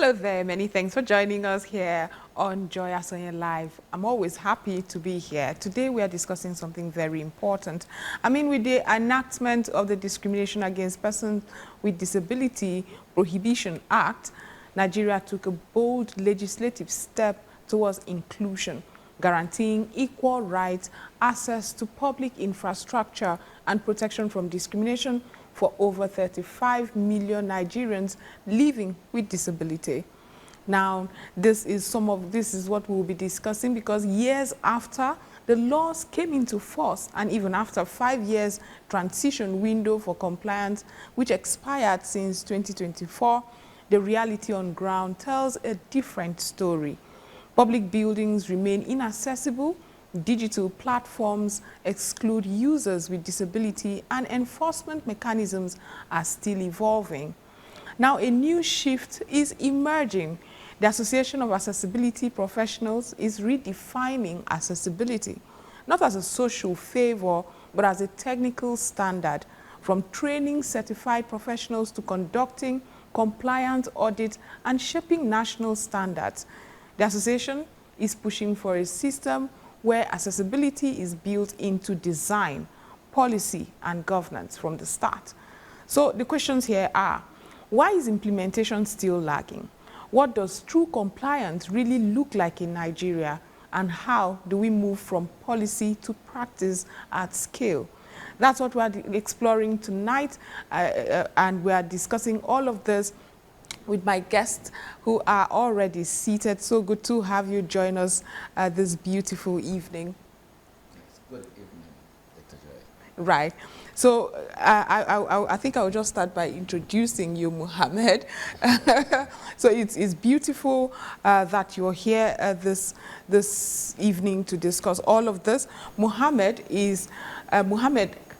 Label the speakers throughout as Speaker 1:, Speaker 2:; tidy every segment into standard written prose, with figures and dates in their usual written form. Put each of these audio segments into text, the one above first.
Speaker 1: Hello there, many thanks for joining us here on Joy Asoye Live. I'm always happy to be here. Today we are discussing something very important. With the enactment of the Discrimination Against Persons with Disability Prohibition Act, Nigeria took a bold legislative step towards inclusion, guaranteeing equal rights, access to public infrastructure, and protection from discrimination for over 35 million Nigerians living with disability. Now, this is what we'll be discussing, because years after the laws came into force, and even after 5 years transition window for compliance, which expired since 2024, the reality on ground tells a different story. Public buildings remain inaccessible, digital platforms exclude users with disability, and enforcement mechanisms are still evolving. Now, a new shift is emerging. The Association of Accessibility Professionals is redefining accessibility, not as a social favor, but as a technical standard, from training certified professionals to conducting compliance audits and shaping national standards. The association is pushing for a system where accessibility is built into design, policy, and governance from the start. So the questions here are, why is implementation still lagging? What does true compliance really look like in Nigeria? And how do we move from policy to practice at scale? That's what we're exploring tonight, and we are discussing all of this with my guests who are already seated. So good to have you join us this beautiful evening.
Speaker 2: It's good evening, Dr. Joy.
Speaker 1: Right. So I think I'll just start by introducing you, Mohammed. So it's beautiful that you're here this evening to discuss all of this. Mohammed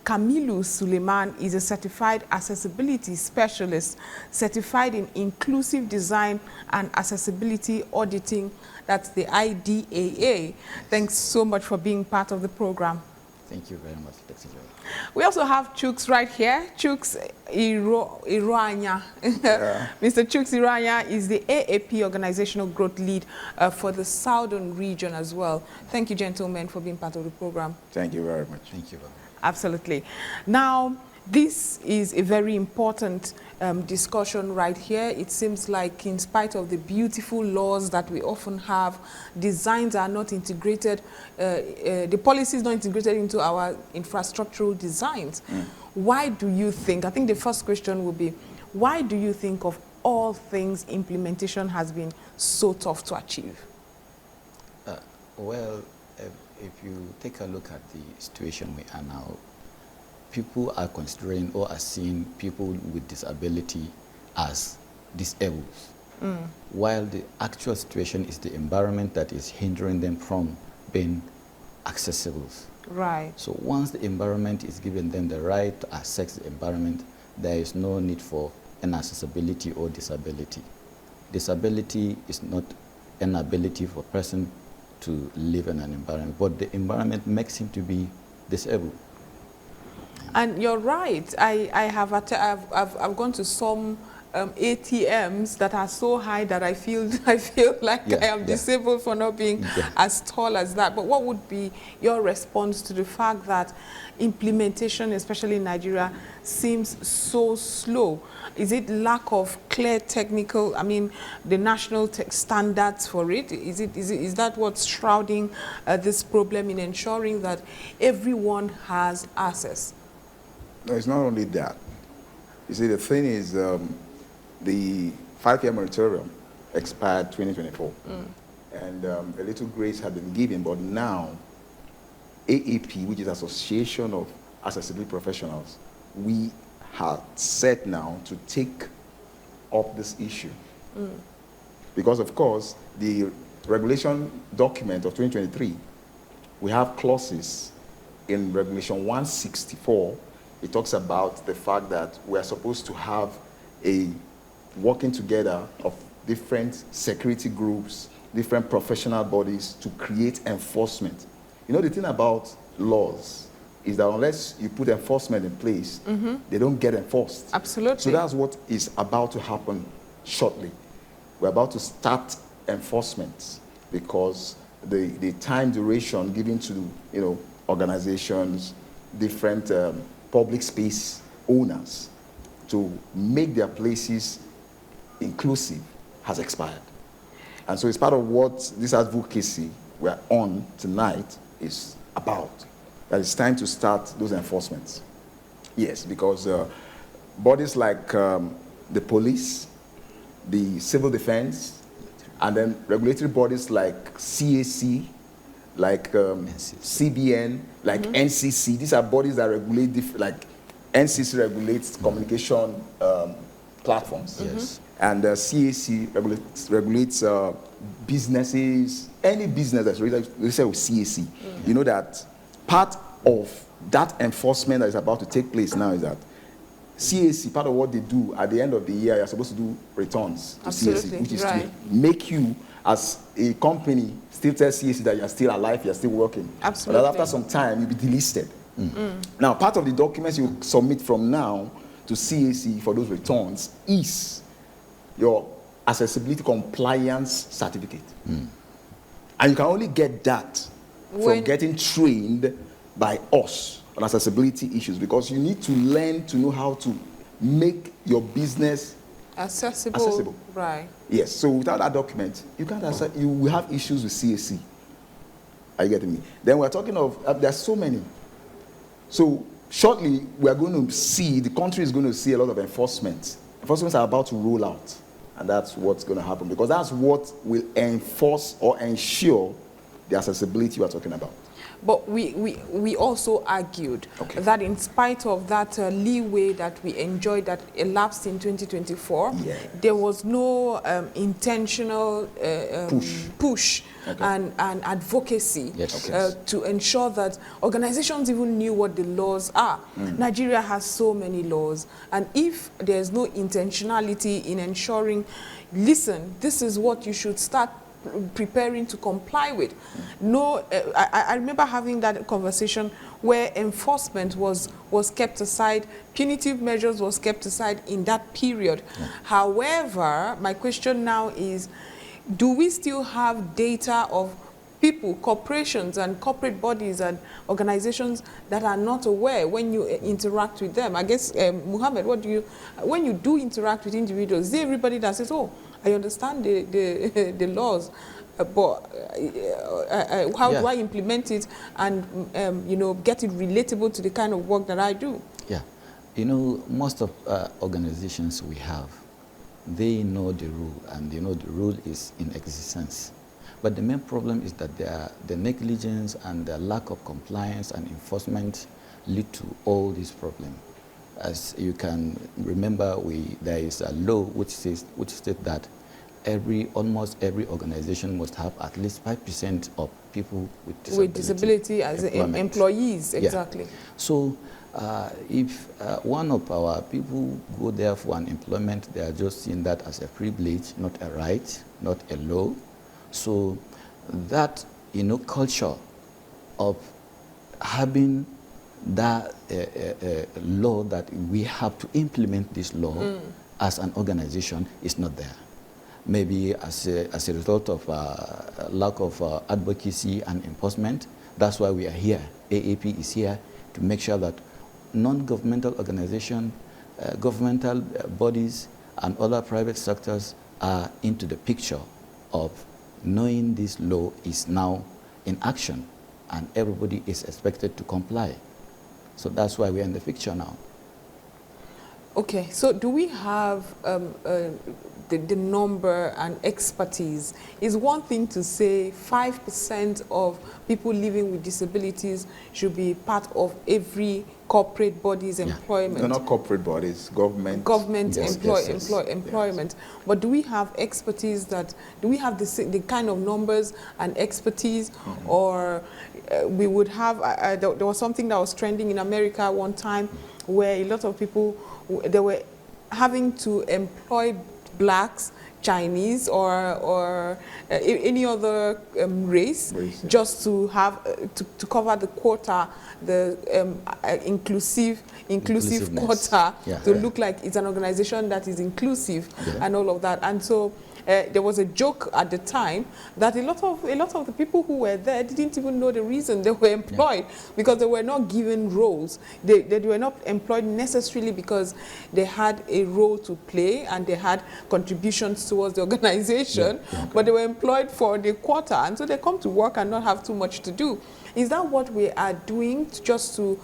Speaker 1: Kamilu Suleiman is a certified accessibility specialist, certified in inclusive design and accessibility auditing. That's the IDAA. Thanks so much for being part of the program.
Speaker 2: Thank you very much, Dr. Joy.
Speaker 1: We also have Chuks right here. Chuks Iroanya.
Speaker 3: Yeah.
Speaker 1: Mr. Chuks Iroanya is the AAP Organizational Growth Lead for the Southern region as well. Thank you, gentlemen, for being part of the program.
Speaker 3: Thank you very much.
Speaker 2: Thank you very much.
Speaker 1: Absolutely. Now, this is a very important discussion right here. It seems like, in spite of the beautiful laws that we often have, designs are not integrated, the policy is not integrated into our infrastructural designs. Why do you think, I think the first question will be, why do you think of all things implementation has been so tough to achieve?
Speaker 2: If you take a look at the situation we are now, people are considering or are seeing people with disability as disabled, while the actual situation is the environment that is hindering them from being accessible.
Speaker 1: Right.
Speaker 2: So once the environment is giving them the right to access the environment, there is no need for inaccessibility or disability. Disability is not an ability for a person to live in an environment, but the environment makes him to be disabled.
Speaker 1: And you're right. I've gone to some ATMs that are so high that I feel like I am disabled for not being as tall as that. But what would be your response to the fact that implementation, especially in Nigeria, seems so slow? Is it lack of clear technical, the national standards for it? Is that what's shrouding this problem in ensuring that everyone has access?
Speaker 3: No, it's not only that. You see, the thing is, the 5-year moratorium expired 2024. And a little grace had been given, but now AAP, which is Association of Accessibility Professionals, we have set now to take up this issue. Because, of course, the regulation document of 2023, we have clauses in Regulation 164. It talks about the fact that we are supposed to have a working together of different security groups, different professional bodies to create enforcement. You know, the thing about laws is that unless you put enforcement in place, they don't get enforced.
Speaker 1: Absolutely.
Speaker 3: So that's what is about to happen shortly. we're about to start enforcement because the time duration given to organizations, different public space owners to make their places inclusive has expired. And so it's part of what this advocacy we're on tonight is about. That it's time to start those enforcements. Yes, because bodies like the police, the civil defense, and then regulatory bodies like CAC, like CBN, like NCC. These are bodies that regulate, like NCC regulates communication platforms.
Speaker 2: Yes.
Speaker 3: And CAC regulates businesses, any business that's registered with CAC. You know that part of that enforcement that is about to take place now is that CAC, part of what they do at the end of the year, you're supposed to do returns to CAC, which is to make you, as a company, still tell CAC that you're still alive, you're still working.
Speaker 1: Absolutely.
Speaker 3: But after some time, you'll be delisted. Now, part of the documents you submit from now to CAC for those returns is your accessibility compliance certificate. And you can only get that from getting trained by us on accessibility issues, because you need to learn to know how to make your business accessible.
Speaker 1: Right.
Speaker 3: Yes. So without that document, you can't you will have issues with CAC. Are you getting me? Then we're talking of there's so many. So shortly we are going to see, the country is going to see a lot of enforcement. Enforcements are about to roll out, and that's what's going to happen, because that's what will enforce or ensure the accessibility we are talking about.
Speaker 1: But we also argued that in spite of that leeway that we enjoyed that elapsed in 2024, there was no intentional push and advocacy to ensure that organizations even knew what the laws are. Nigeria has so many laws, and if there's no intentionality in ensuring, listen, this is what you should start preparing to comply with. No, I remember having that conversation where enforcement was kept aside, punitive measures was kept aside in that period. However, my question now is, do we still have data of people, corporations and corporate bodies and organizations that are not aware when you interact with them? I guess, Muhammad, when you do interact with individuals, is there everybody that says, oh, I understand the laws, but how do I implement it and get it relatable to the kind of work that I do?
Speaker 2: Yeah, most of organizations we have, they know the rule, and the rule is in existence. But the main problem is that the negligence and the lack of compliance and enforcement lead to all these problems. As you can remember, there is a law which states that almost every organization must have at least 5% of people with disability
Speaker 1: as employees. Exactly.
Speaker 2: Yeah. So if one of our people go there for an employment, they are just seeing that as a privilege, not a right, not a law. So that culture of having that law that we have to implement this law as an organization is not there. Maybe as a result of lack of advocacy and enforcement. That's why we are here. AAP is here to make sure that non-governmental organizations, governmental bodies, and other private sectors are into the picture of knowing this law is now in action, and everybody is expected to comply. So that's why we're in the picture now.
Speaker 1: Okay, so do we have the number and expertise? Is one thing to say 5% of people living with disabilities should be part of every corporate body's employment?
Speaker 3: No, not corporate bodies, government.
Speaker 1: Government employment. But do we have expertise do we have the kind of numbers and expertise, or we would have, there was something that was trending in America one time where a lot of people, they were having to employ blacks, Chinese, or any other race, just to have to cover the quota, the inclusive quota, to look like it's an organization that is inclusive and all of that. And so there was a joke at the time that a lot of the people who were there didn't even know the reason they were employed, because they were not given roles. They were not employed necessarily because they had a role to play and they had contributions towards the organization, but they were employed for the quarter, and so they come to work and not have too much to do. Is that what we are doing just to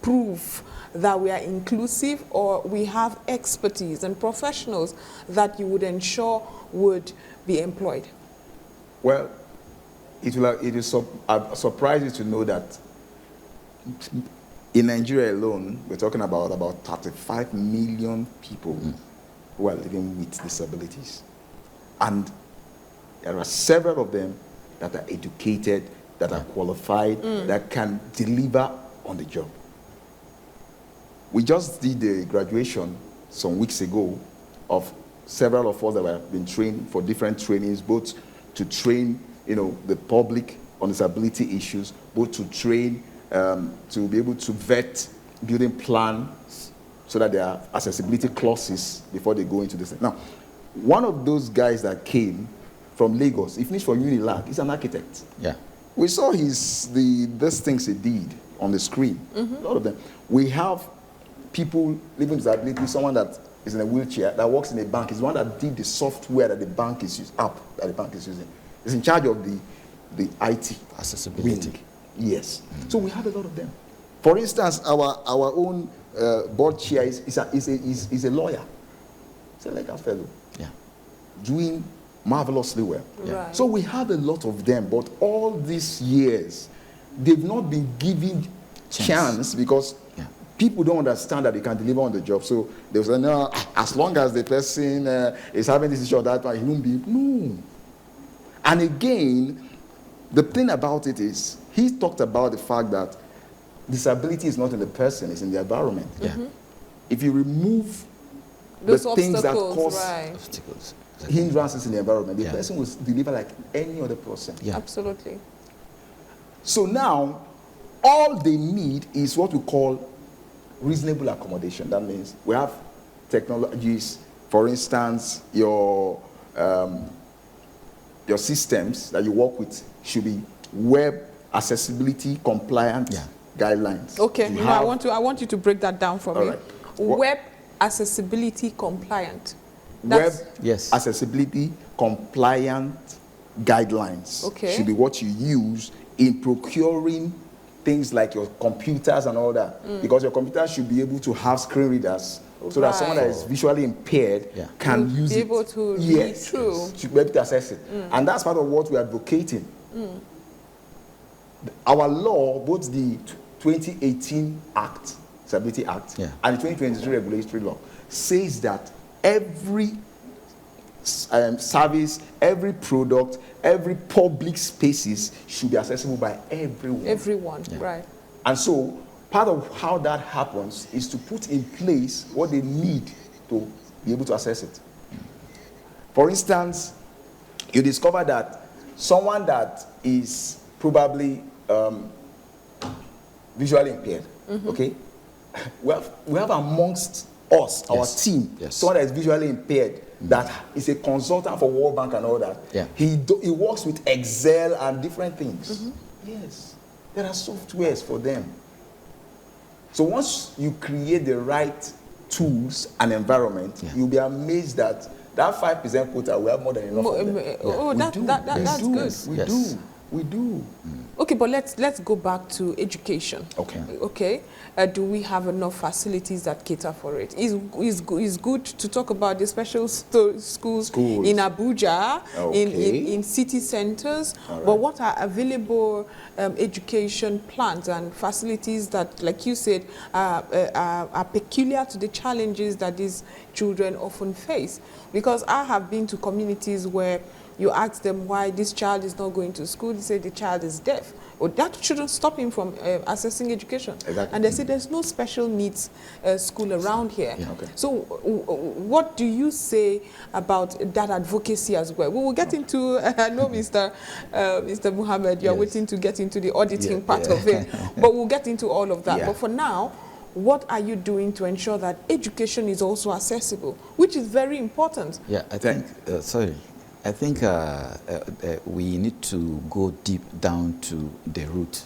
Speaker 1: prove that we are inclusive, or we have expertise and professionals that you would ensure would be employed?
Speaker 3: Well, it is surprising to know that in Nigeria alone, we're talking about 35 million people who are living with disabilities. And there are several of them that are educated, that are qualified, that can deliver on the job. We just did a graduation some weeks ago of several of us that have been trained for different trainings, both to train, the public on disability issues, both to train to be able to vet building plans so that there are accessibility clauses before they go into this. Now, one of those guys that came from Lagos, he finished from Unilag, he's an architect.
Speaker 2: Yeah.
Speaker 3: We saw these things he did on the screen, a lot of them. We have people living with disability, someone that is in a wheelchair, that works in a bank, is the one that did the software that the bank is using, He's in charge of the IT.
Speaker 2: Accessibility.
Speaker 3: Wing. Yes. So we have a lot of them. For instance, our own board chair is a lawyer. He's a legal fellow.
Speaker 2: Yeah.
Speaker 3: Doing marvelously well.
Speaker 1: Yeah. Right.
Speaker 3: So we have a lot of them, but all these years, they've not been given chance because people don't understand that they can deliver on the job. So they will say, no, as long as the person is having this issue or that, he won't be. No. And again, the thing about it is, he talked about the fact that disability is not in the person, it's in the environment.
Speaker 2: Yeah.
Speaker 3: If you remove
Speaker 1: those
Speaker 3: the things that cause
Speaker 2: obstacles,
Speaker 3: hindrances in the environment, the person will deliver like any other person.
Speaker 2: Yeah.
Speaker 1: Absolutely.
Speaker 3: So now, all they need is what we call reasonable accommodation. That means we have technologies, for instance, your systems that you work with should be web accessibility compliant guidelines.
Speaker 1: Okay, I want you to break that down for me.
Speaker 3: Right.
Speaker 1: Web accessibility compliant.
Speaker 3: Web accessibility compliant guidelines should be what you use in procuring things like your computers and all that, because your computer should be able to have screen readers so that someone that is visually impaired can use it.
Speaker 1: Be able to read through.
Speaker 3: Should be able to access it. And that's part of what we are advocating. Our law, both the 2018 Act, Disability Act, and the 2023 Regulatory Law, says that every service, every product, every public spaces should be accessible by everyone.
Speaker 1: Everyone, right.
Speaker 3: And so, part of how that happens is to put in place what they need to be able to access it. For instance, you discover that someone that is probably visually impaired, okay? We have amongst us, our team, someone that is visually impaired, that is a consultant for World Bank and all that. He works with Excel and different things. Yes, there are softwares for them. So once you create the right tools and environment, you'll be amazed that 5% quota, we have more than enough of them.
Speaker 1: Oh, that's good.
Speaker 3: We do.
Speaker 1: Okay, but let's go back to education. Okay. Do we have enough facilities that cater for it? It's good to talk about the special schools in Abuja, in city centers. But what are available education plans and facilities that, like you said, are peculiar to the challenges that these children often face? Because I have been to communities where you ask them why this child is not going to school, they say the child is deaf. Or that shouldn't stop him from accessing education.
Speaker 3: Exactly.
Speaker 1: And they say there's no special needs school around here. So what do you say about that advocacy as well? We will get into, I know Mr. Muhammad, you're waiting to get into the auditing part of it, but we'll get into all of that. But for now, what are you doing to ensure that education is also accessible, which is very important?
Speaker 2: Yeah, I think, I think we need to go deep down to the root,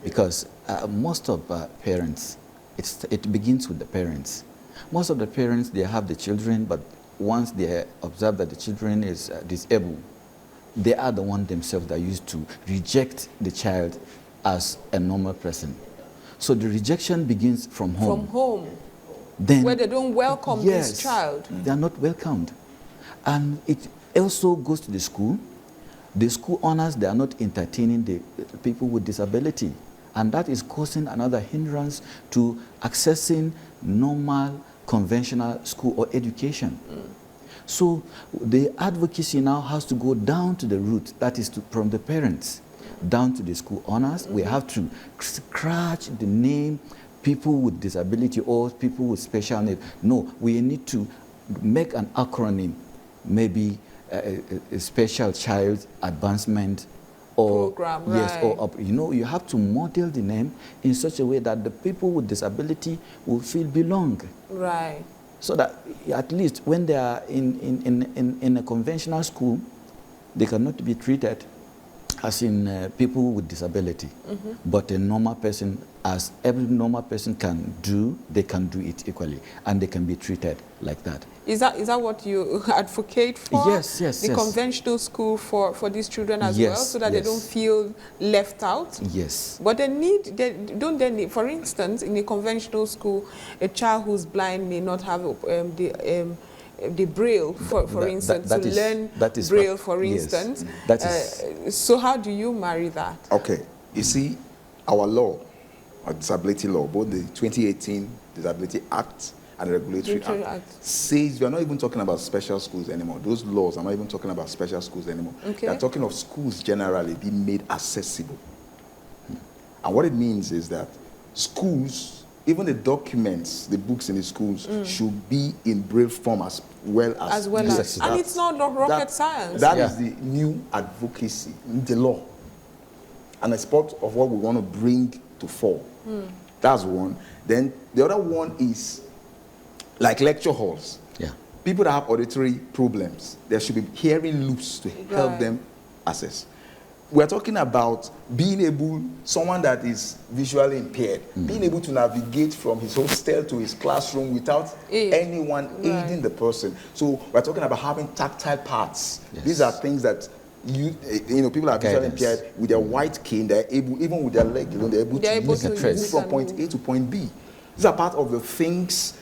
Speaker 2: because most of parents, it begins with the parents. Most of the parents, they have the children, but once they observe that the children is disabled, they are the one themselves that used to reject the child as a normal person. So the rejection begins from home.
Speaker 1: From home,
Speaker 2: Then,
Speaker 1: where they don't welcome
Speaker 2: yes,
Speaker 1: this child.
Speaker 2: They are not welcomed. And it also goes to the school. The school owners, they are not entertaining the people with disability. And that is causing another hindrance to accessing normal, conventional school or education. So the advocacy now has to go down to the root, that is from the parents down to the school owners. We have to scratch the name people with disability or people with special needs. No, we need to make an acronym, maybe a special child advancement or
Speaker 1: program,
Speaker 2: yes,
Speaker 1: right.
Speaker 2: or you know, you have to model the name in such a way that the people with disability will feel belong.
Speaker 1: Right.
Speaker 2: So that at least when they are in a conventional school, they cannot be treated as in people with disability. But a normal person, as every normal person can do, they can do it equally, and they can be treated like that.
Speaker 1: Is that what you advocate for?
Speaker 2: Yes, yes,
Speaker 1: the
Speaker 2: yes.
Speaker 1: conventional school for these children as
Speaker 2: Yes,
Speaker 1: well, so that
Speaker 2: yes.
Speaker 1: they don't feel left out?
Speaker 2: Yes.
Speaker 1: But they need, for instance, in a conventional school, a child who's blind may not have the Braille, for instance, to learn Braille, for instance.
Speaker 2: That is.
Speaker 1: So how do you marry that?
Speaker 3: Okay, you see, our law, our disability law, both the 2018 Disability Act and the Regulatory Act, says we are not even talking about special schools anymore. Those laws are not even talking about special schools anymore.
Speaker 1: Okay.
Speaker 3: They are talking of schools generally being made accessible. And what it means is that schools, even the documents, the books in the schools, should be in Braille form as well as.
Speaker 1: And it's not rocket science.
Speaker 3: That is the new advocacy, the law. And it's part of what we want to bring to fore. That's one. Then the other one is like lecture halls.
Speaker 2: Yeah.
Speaker 3: People that have auditory problems, there should be hearing loops to help them access. We're talking about being able, someone that is visually impaired, being able to navigate from his hostel to his classroom without anyone aiding the person. So we're talking about having tactile parts.
Speaker 2: Yes.
Speaker 3: These are things that you know, people are visually impaired with their white cane, they're able, even with their leg alone, they're able to move from point A to point B. These are part of the things